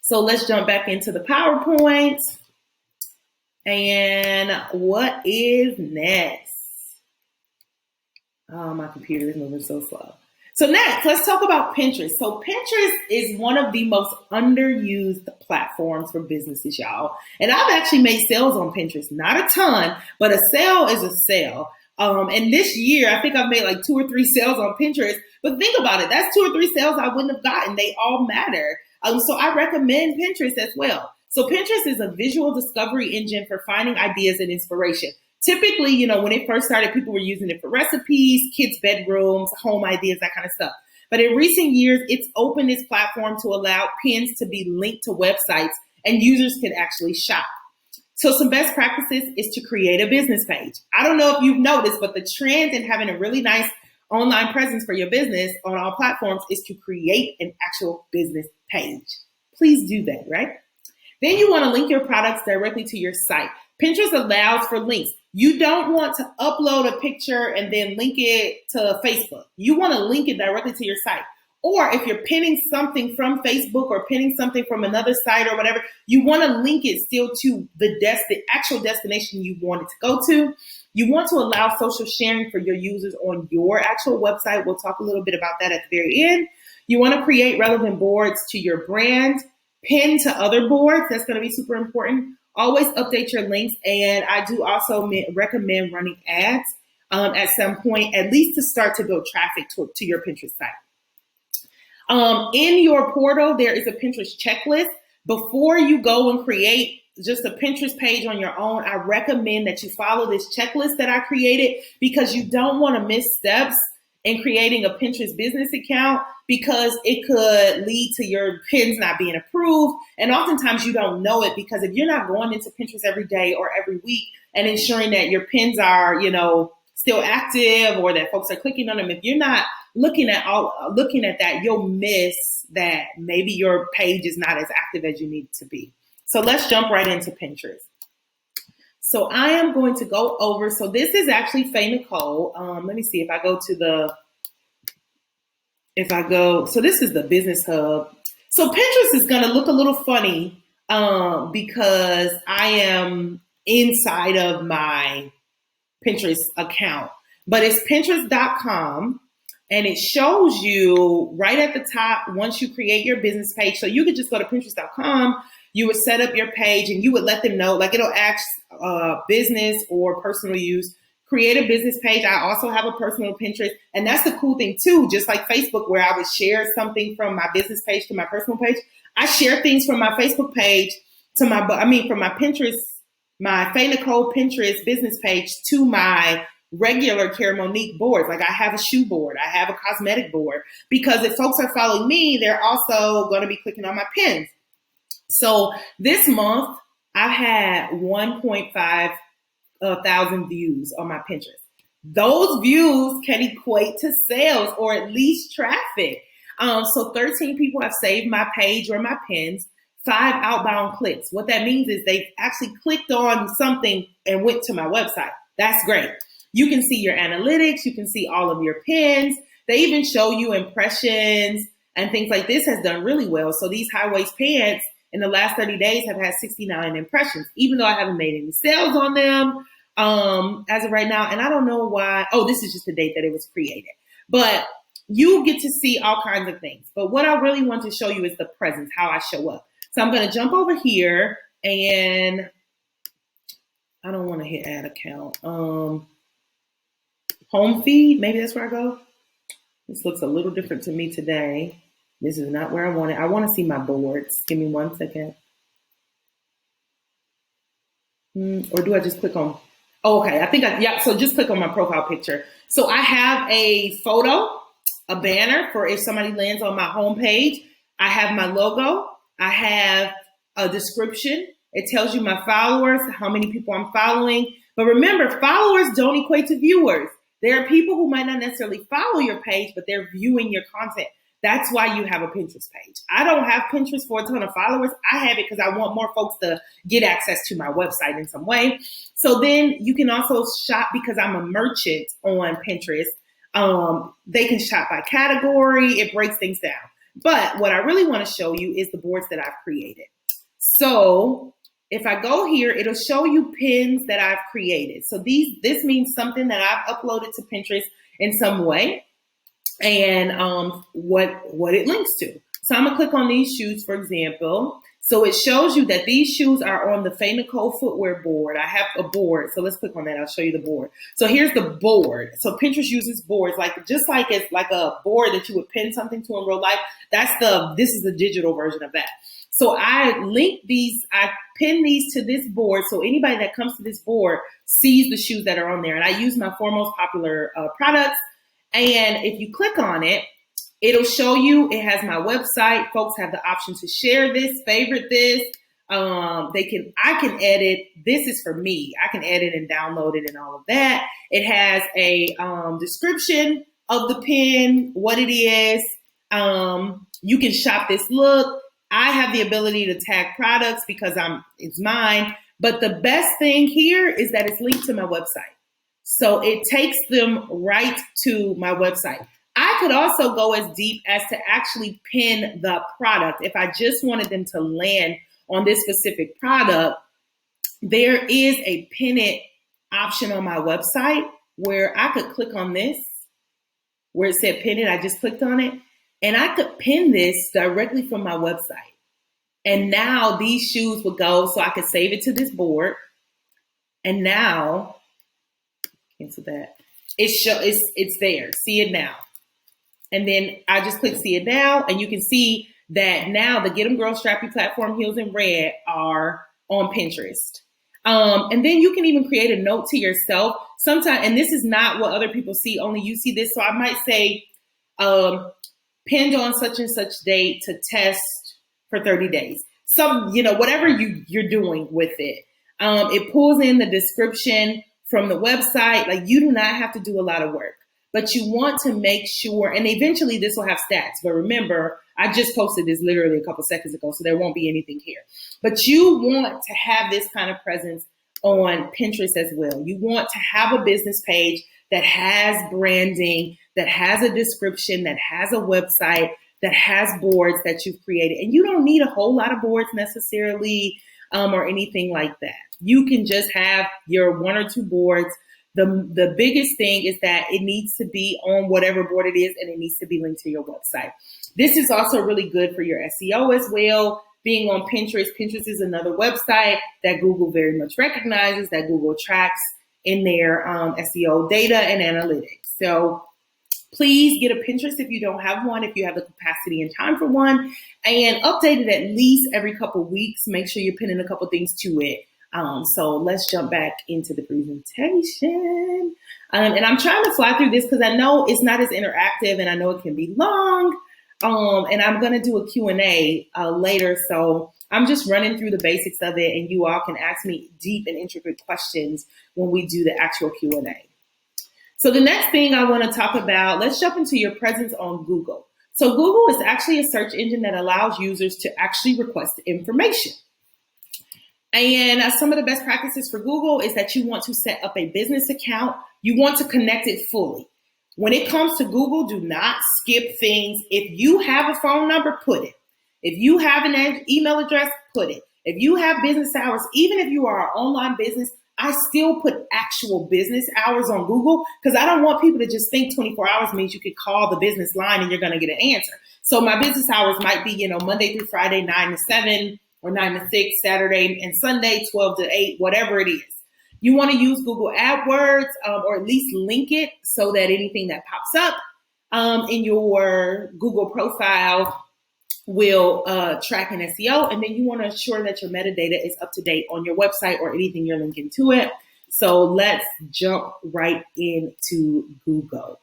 So let's jump back into the PowerPoint. And what is next? Oh, my computer is moving so slow. So next, let's talk about Pinterest. So Pinterest is one of the most underused platforms for businesses, y'all. And I've actually made sales on Pinterest. Not a ton, but a sale is a sale. And this year, I think I've made like 2 or 3 sales on Pinterest. But think about it. That's 2 or 3 sales I wouldn't have gotten. They all matter. So I recommend Pinterest as well. So Pinterest is a visual discovery engine for finding ideas and inspiration. Typically, when it first started, people were using it for recipes, kids' bedrooms, home ideas, that kind of stuff. But in recent years, it's opened its platform to allow pins to be linked to websites and users can actually shop. So some best practices is to create a business page. I don't know if you've noticed, but the trend in having a really nice online presence for your business on all platforms is to create an actual business page. Please do that, right? Then you want to link your products directly to your site. Pinterest allows for links. You don't want to upload a picture and then link it to Facebook. You want to link it directly to your site. Or if you're pinning something from Facebook or pinning something from another site or whatever, you want to link it still to the actual destination you want it to go to. You want to allow social sharing for your users on your actual website. We'll talk a little bit about that at the very end. You want to create relevant boards to your brand, pin to other boards. That's going to be super important. Always update your links. And I do also recommend running ads at some point, at least to start to build traffic to your Pinterest site. In your portal, there is a Pinterest checklist. Before you go and create just a Pinterest page on your own, I recommend that you follow this checklist that I created because you don't want to miss steps in creating a Pinterest business account because it could lead to your pins not being approved. And oftentimes you don't know it because if you're not going into Pinterest every day or every week and ensuring that your pins are, still active or that folks are clicking on them, if you're not looking at that, you'll miss that maybe your page is not as active as you need it to be. So let's jump right into Pinterest. So I am going to go over, so this is actually Faye Nicole. Let me see if I go so this is the Business Hub. So Pinterest is going to look a little funny because I am inside of my Pinterest account, but it's Pinterest.com and it shows you right at the top once you create your business page. So you could just go to Pinterest.com. You would set up your page and you would let them know, like it'll ask business or personal use. Create a business page. I also have a personal Pinterest. And that's the cool thing too, just like Facebook, where I would share something from my business page to my personal page. I share things from my Facebook page from my Pinterest, my Faye Nicole Pinterest business page to my regular Cara Monique boards. Like I have a shoe board, I have a cosmetic board, because if folks are following me, they're also going to be clicking on my pins. So this month I've had 1.5 thousand views on my Pinterest. Those views can equate to sales or at least traffic. So 13 people have saved my page or my pins, 5 outbound clicks. What that means is they've actually clicked on something and went to my website. That's great. You can see your analytics. You can see all of your pins. They even show you impressions and things like this has done really well. So these high waist pants in the last 30 days have had 69 impressions, even though I haven't made any sales on them as of right now. And I don't know why. Oh, this is just the date that it was created. But you get to see all kinds of things. But what I really want to show you is the presence, how I show up. So I'm going to jump over here, and I don't want to hit add account. Home feed, maybe that's where I go. This looks a little different to me today. This is not where I want it. I want to see my boards. Give me 1 second. Or do I just click on? Oh, okay. I think so just click on my profile picture. So I have a photo, a banner for if somebody lands on my homepage. I have my logo. I have a description. It tells you my followers, how many people I'm following. But remember, followers don't equate to viewers. There are people who might not necessarily follow your page, but they're viewing your content. That's why you have a Pinterest page. I don't have Pinterest for a ton of followers. I have it because I want more folks to get access to my website in some way. So then you can also shop, because I'm a merchant on Pinterest. They can shop by category. It breaks things down. But what I really want to show you is the boards that I've created. So if I go here, it'll show you pins that I've created. So this means something that I've uploaded to Pinterest in some way, and what it links to. So I'm gonna click on these shoes, for example. So it shows you that these shoes are on the Faye Nicole footwear board. I have a board, so let's click on that. I'll show you the board. So here's the board. So Pinterest uses boards, just like it's like a board that you would pin something to in real life. This is the digital version of that. So I pin these to this board, so anybody that comes to this board sees the shoes that are on there. And I use my 4 most popular products. And if you click on it, it'll show you, it has my website. Folks have the option to share this, favorite this. I can edit. This is for me. I can edit and download it and all of that. It has a description of the pin, what it is. You can shop this look. I have the ability to tag products because it's mine. But the best thing here is that it's linked to my website. So it takes them right to my website. I could also go as deep as to actually pin the product. If I just wanted them to land on this specific product, there is a pin it option on my website where I could click on this, where it said pin it. I just clicked on it, and I could pin this directly from my website. And now these shoes would go, so I could save it to this board. And now, cancel that. It's there. See it now. And then I just click see it now, and you can see that now the Get 'em Girl Strappy Platform Heels in Red are on Pinterest. And then you can even create a note to yourself. Sometimes, and this is not what other people see, only you see this. So I might say, pinned on such and such date to test for 30 days. Whatever you're doing with it. It pulls in the description from the website. Like, you do not have to do a lot of work, but you want to make sure, and eventually this will have stats. But remember, I just posted this literally a couple seconds ago, so there won't be anything here. But you want to have this kind of presence on Pinterest as well. You want to have a business page that has branding, that has a description, that has a website, that has boards that you've created. And you don't need a whole lot of boards necessarily or anything like that. You can just have your 1 or 2 boards. The biggest thing is that it needs to be on whatever board it is, and it needs to be linked to your website. This is also really good for your SEO as well. Being on Pinterest. Pinterest is another website that Google very much recognizes, that Google tracks in their SEO data and analytics. So please get a Pinterest if you don't have one, if you have the capacity and time for one, and update it at least every couple of weeks. Make sure you're pinning a couple things to it. So let's jump back into the presentation. And I'm trying to fly through this because I know it's not as interactive and I know it can be long. And I'm going to do a Q&A later. So I'm just running through the basics of it, and you all can ask me deep and intricate questions when we do the actual Q&A. So the next thing I want to talk about, let's jump into your presence on Google. So Google is actually a search engine that allows users to actually request information. And some of the best practices for Google is that you want to set up a business account. You want to connect it fully. When it comes to Google, do not skip things. If you have a phone number, put it. If you have an email address, put it. If you have business hours, even if you are an online business, I still put actual business hours on Google because I don't want people to just think 24 hours means you could call the business line and you're going to get an answer. So my business hours might be, Monday through Friday, 9 to 7 or 9 to 6, Saturday and Sunday, 12 to 8, whatever it is. You want to use Google AdWords or at least link it so that anything that pops up in your Google profile will track an SEO. And then you want to ensure that your metadata is up to date on your website or anything you're linking to it. So let's jump right into Google.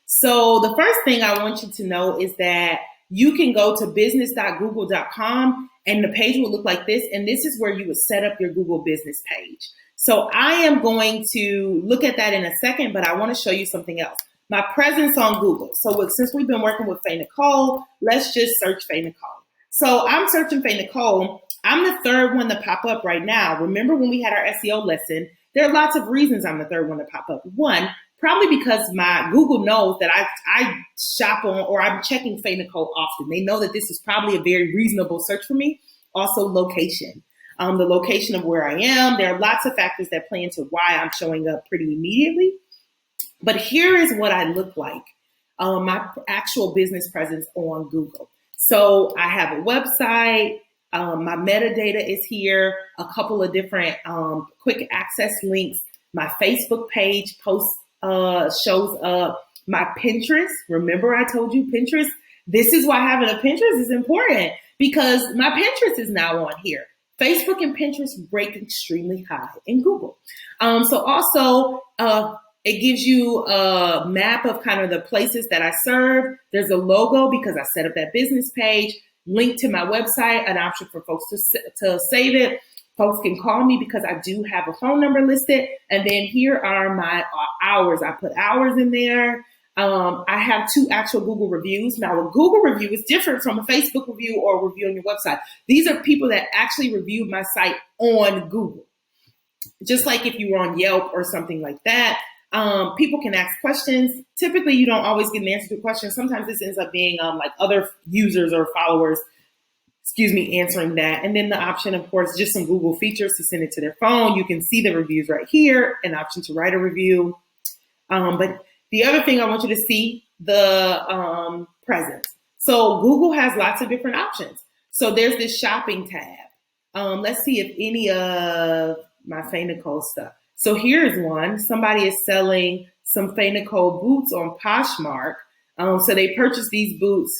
So the first thing I want you to know is that you can go to business.google.com and the page will look like this. And this is where you would set up your Google business page. So I am going to look at that in a second, but I want to show you something else. My presence on Google. So since we've been working with Faye Nicole, let's just search Faye Nicole. So I'm searching Faye Nicole. I'm the third one to pop up right now. Remember when we had our SEO lesson, there are lots of reasons I'm the third one to pop up. One, probably because my Google knows that I shop on or I'm checking Faye Nicole often. They know that this is probably a very reasonable search for me. Also location. The location of where I am. There are lots of factors that play into why I'm showing up pretty immediately. But here is what I look like, my actual business presence on Google. So I have a website. My metadata is here. A couple of different quick access links. My Facebook page shows up. My Pinterest. Remember I told you Pinterest? This is why having a Pinterest is important because my Pinterest is now on here. Facebook and Pinterest rank extremely high in Google. So also, it gives you a map of kind of the places that I serve. There's a logo because I set up that business page, link to my website, an option for folks to save it. Folks can call me because I do have a phone number listed. And then here are my hours. I put hours in there. I have 2 actual Google reviews. Now, a Google review is different from a Facebook review or a review on your website. These are people that actually reviewed my site on Google. Just like if you were on Yelp or something like that. People can ask questions. Typically, you don't always get an answer to a question. Sometimes this ends up being like other users or followers, answering that. And then the option, of course, just some Google features to send it to their phone. You can see the reviews right here, an option to write a review. But the other thing I want you to see, the presence. So Google has lots of different options. So there's this shopping tab. Let's see if any of my Faye Nicole stuff. So here's one. Somebody is selling some Faye Nicole boots on Poshmark. So they purchased these boots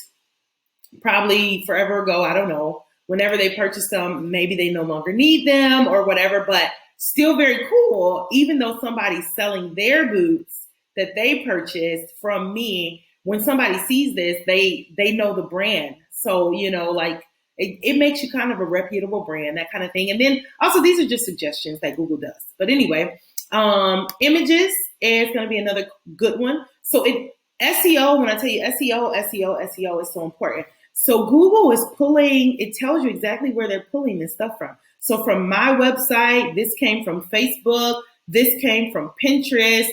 probably forever ago. I don't know. Whenever they purchased them, maybe they no longer need them or whatever, but still very cool. Even though somebody's selling their boots that they purchased from me, when somebody sees this, they know the brand. So, it makes you kind of a reputable brand, that kind of thing. And then also these are just suggestions that Google does. But anyway, images is going to be another good one. So SEO, when I tell you SEO is so important. So Google is it tells you exactly where they're pulling this stuff from. So from my website, this came from Facebook, this came from Pinterest.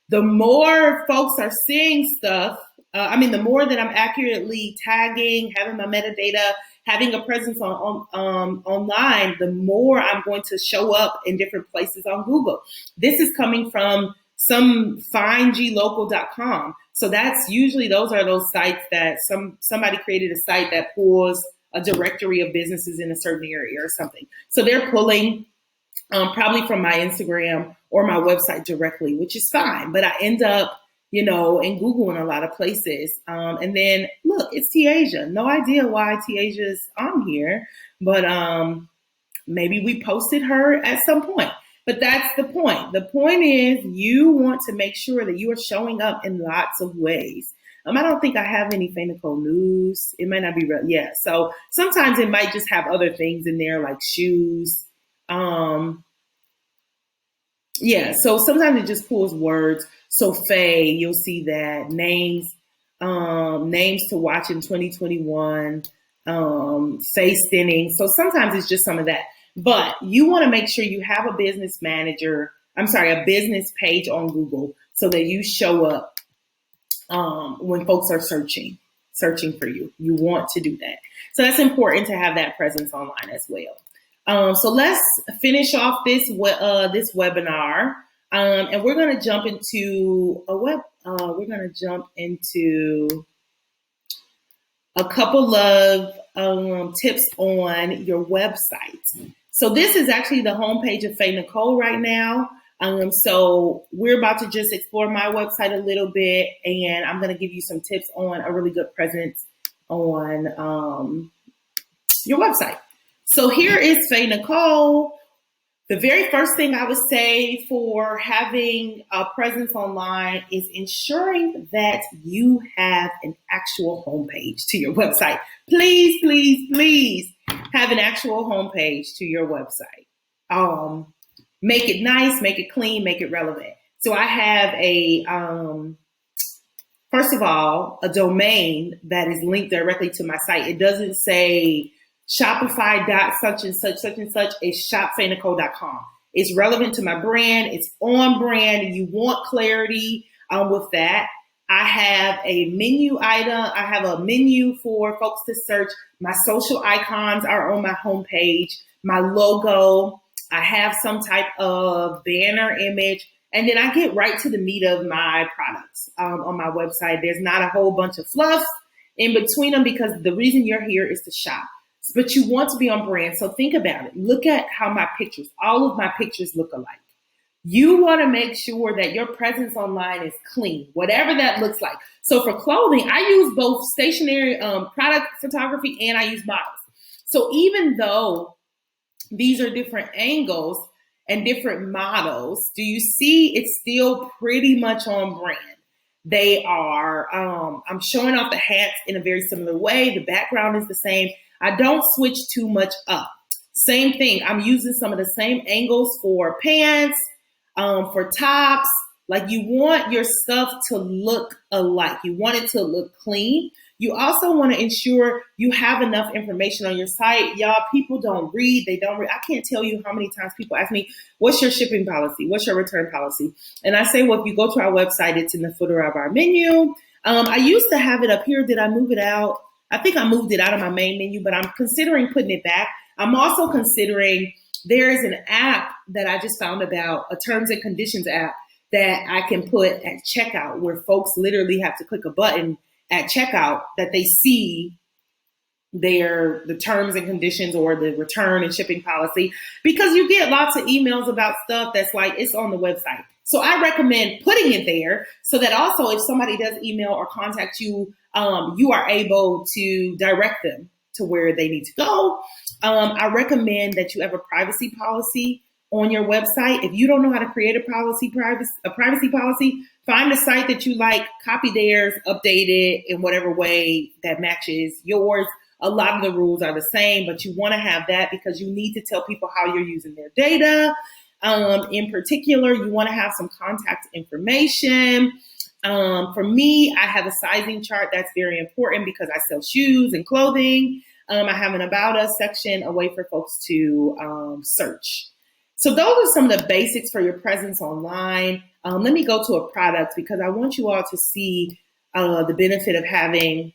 The more folks are seeing stuff, the more that I'm accurately tagging, having my metadata, having a presence online, the more I'm going to show up in different places on Google. This is coming from some findglocal.com. So that's usually, those are those sites that somebody created a site that pulls a directory of businesses in a certain area or something. So they're pulling probably from my Instagram or my website directly, which is fine. But I end up, in Google in a lot of places. And then look, it's Tiaja. No idea why Tiaja's on here, but maybe we posted her at some point. But that's the point. The point is you want to make sure that you are showing up in lots of ways. I don't think I have any Faye Nicole news. It might not be real. Yeah. So sometimes it might just have other things in there like shoes. So sometimes it just pulls words. So Faye, you'll see that names to watch in 2021, Faye Stinning. So sometimes it's just some of that. But you want to make sure you have a business a business page on Google so that you show up when folks are searching for you. You want to do that. So that's important to have that presence online as well. So let's finish off this this webinar, and we're going to jump into we're going to jump into a couple of tips on your website. So this is actually the homepage of Faye Nicole right now. So we're about to just explore my website a little bit, and I'm going to give you some tips on a really good presence on your website. So here is Faye Nicole. The very first thing I would say for having a presence online is ensuring that you have an actual homepage to your website. Please, please, please have an actual homepage to your website. Make it nice, make it clean, make it relevant. So I have first of all, a domain that is linked directly to my site. It doesn't say Shopify.such and such, such and such. It's shopfaynicole.com. It's relevant to my brand. It's on brand. You want clarity with that. I have a menu item. I have a menu for folks to search. My social icons are on my homepage. My logo. I have some type of banner image. And then I get right to the meat of my products on my website. There's not a whole bunch of fluff in between them because the reason you're here is to shop. But you want to be on brand. So think about it. Look at how my pictures, all of my pictures look alike. You want to make sure that your presence online is clean, whatever that looks like. So for clothing, I use both stationary product photography and I use models. So even though these are different angles and different models, do you see it's still pretty much on brand? They are, I'm showing off the hats in a very similar way. The background is the same. I don't switch too much up. Same thing. I'm using some of the same angles for pants, for tops. Like you want your stuff to look alike. You want it to look clean. You also want to ensure you have enough information on your site. Y'all, people don't read. They don't read. I can't tell you how many times people ask me, what's your shipping policy? What's your return policy? And I say, well, if you go to our website, it's in the footer of our menu. I used to have it up here. Did I move it out? I think I moved it out of my main menu, but I'm considering putting it back. I'm also considering there is an app that I just found about, a terms and conditions app that I can put at checkout where folks literally have to click a button at checkout that they see the terms and conditions or the return and shipping policy, because you get lots of emails about stuff that's like, it's on the website. So I recommend putting it there so that also if somebody does email or contact you, you are able to direct them to where they need to go. I recommend that you have a privacy policy on your website. If you don't know how to create a privacy policy, find a site that you like, copy theirs, update it in whatever way that matches yours. A lot of the rules are the same, but you want to have that because you need to tell people how you're using their data. In particular, you want to have some contact information. For me, I have a sizing chart that's very important because I sell shoes and clothing. I have an About Us section, a way for folks to search. So those are some of the basics for your presence online. Let me go to a product because I want you all to see the benefit of having.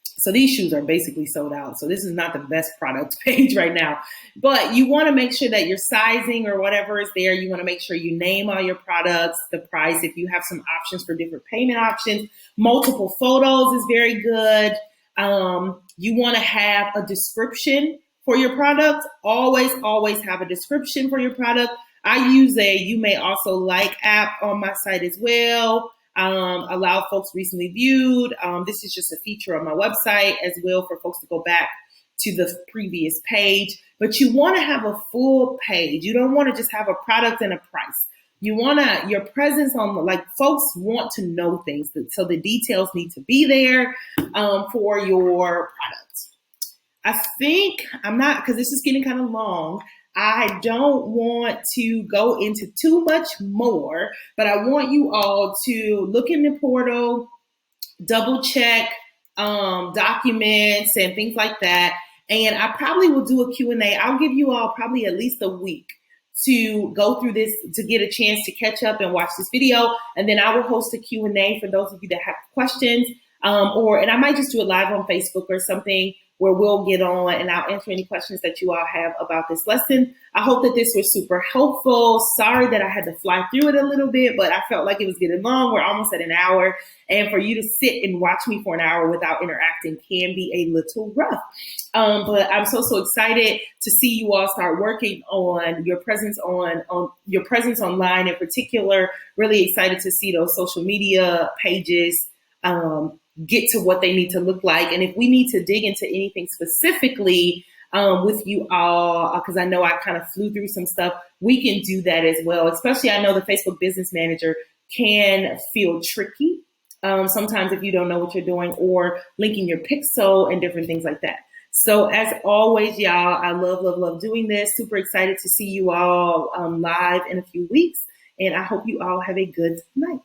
So these shoes are basically sold out. So this is not the best product page right now, but you want to make sure that your sizing or whatever is there. You want to make sure you name all your products, the price. If you have some options for different payment options, multiple photos is very good. You want to have a description for your product. Always, always have a description for your product. I use a You May Also Like app on my site as well. Allow folks recently viewed. This is just a feature on my website as well for folks to go back to the previous page. But you want to have a full page. You don't want to just have a product and a price. You want your presence on, like, folks want to know things. So the details need to be there for your product. I think because this is getting kind of long, I don't want to go into too much more, but I want you all to look in the portal, double check documents and things like that. And I probably will do a Q&A. I'll give you all probably at least a week to go through this, to get a chance to catch up and watch this video. And then I will host a Q&A for those of you that have questions. And I might just do it live on Facebook or something where we'll get on and I'll answer any questions that you all have about this lesson. I hope that this was super helpful. Sorry that I had to fly through it a little bit, but I felt like it was getting long. We're almost at an hour. And for you to sit and watch me for an hour without interacting can be a little rough. But I'm so excited to see you all start working on your presence on your presence online in particular. Really excited to see those social media pages get to what they need to look like. And if we need to dig into anything specifically with you all, because I know I kind of flew through some stuff, we can do that as well. Especially I know the Facebook Business Manager can feel tricky sometimes if you don't know what you're doing, or linking your pixel and different things like that. So as always, y'all, I love doing this. Super excited to see you all live in a few weeks. And I hope you all have a good night.